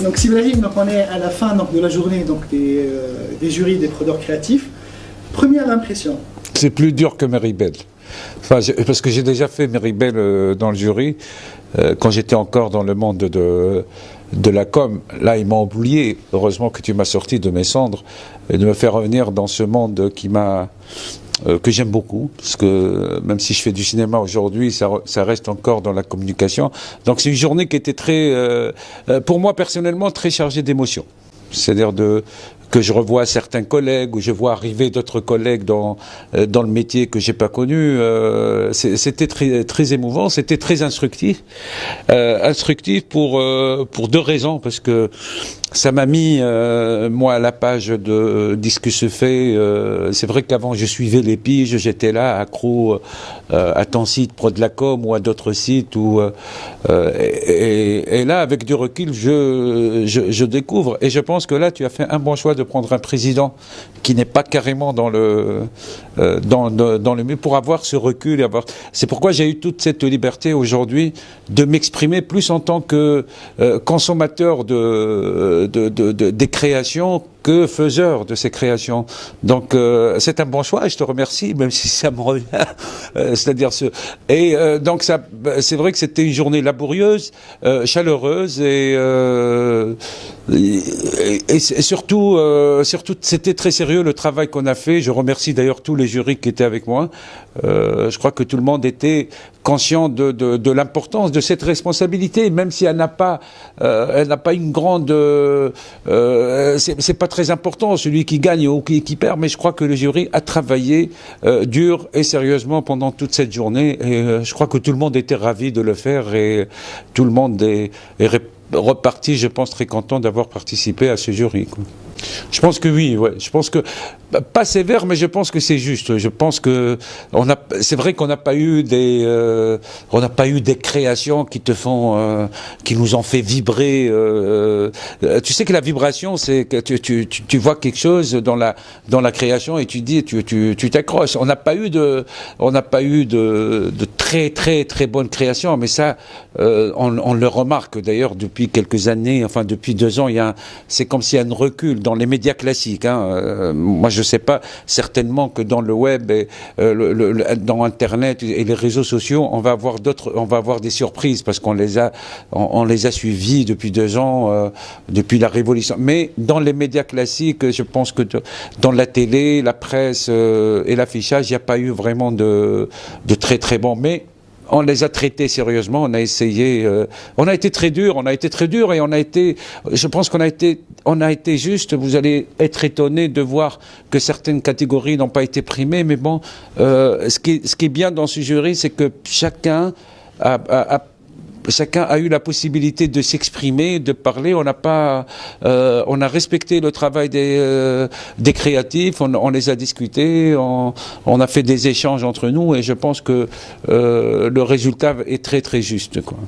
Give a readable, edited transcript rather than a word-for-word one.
Donc Sibrahim, donc on est à la fin donc, de la journée donc, des jurys des prodeurs créatifs. Première impression. C'est plus dur que Meribel. Enfin, parce que j'ai déjà fait Meribel dans le jury, quand j'étais encore dans le monde de la com. Là, ils m'ont oublié. Heureusement que tu m'as sorti de mes cendres et de me faire revenir dans ce monde que j'aime beaucoup, parce que même si je fais du cinéma aujourd'hui, ça reste encore dans la communication. Donc c'est une journée qui était pour moi personnellement, très chargée d'émotions. C'est-à-dire que je revois certains collègues, ou je vois arriver d'autres collègues dans le métier que j'ai pas connu. C'était très, très émouvant, c'était très instructif. Instructif pour deux raisons, parce que ça m'a mis, moi, à la page de Disque se fait. C'est vrai qu'avant, je suivais les piges, j'étais là, accro à ton site, Prodlacom, ou à d'autres sites. Et là, avec du recul, je découvre. Et je pense que là, tu as fait un bon choix de prendre un président qui n'est pas carrément dans le milieu, pour avoir ce recul. C'est pourquoi j'ai eu toute cette liberté aujourd'hui de m'exprimer plus en tant que consommateur des créations que faiseur de ces créations. Donc c'est un bon choix et je te remercie, même si ça me revient. Donc c'est vrai que c'était une journée laborieuse, chaleureuse et surtout c'était très sérieux le travail qu'on a fait. Je remercie d'ailleurs tous les jurys qui étaient avec moi. Je crois que tout le monde était conscient de l'importance de cette responsabilité, même si elle n'a pas une grande c'est pas très important celui qui gagne ou qui perd, mais je crois que le jury a travaillé dur et sérieusement pendant toute cette journée et je crois que tout le monde était ravi de le faire et tout le monde est reparti, je pense, très content d'avoir participé à ce jury, quoi. Je pense que oui, ouais. Je pense que pas sévère, mais je pense que c'est juste. Je pense que c'est vrai qu'on n'a pas eu des créations qui qui nous ont fait vibrer. Tu sais que la vibration, c'est que tu vois quelque chose dans la création et tu dis, tu t'accroches. On n'a pas eu de très très très bonnes créations, mais ça, on le remarque d'ailleurs depuis quelques années. Enfin, depuis 2 ans, c'est comme s'il y a un recul dans les médias classiques. Moi, je sais pas, certainement que dans le web, et, dans Internet et les réseaux sociaux, on va avoir des surprises parce qu'on les a suivis depuis 2 ans, depuis la Révolution. Mais dans les médias classiques, je pense que dans la télé, la presse et l'affichage, il n'y a pas eu vraiment de très très bons. Mais on les a traités sérieusement, on a essayé, on a été très dur et je pense qu'on a été juste. Vous allez être étonné de voir que certaines catégories n'ont pas été primées, mais bon, ce qui est bien dans ce jury, c'est que chacun a eu la possibilité de s'exprimer, de parler. On a respecté le travail des créatifs, on les a discutés, on a fait des échanges entre nous et je pense que le résultat est très très juste, quoi.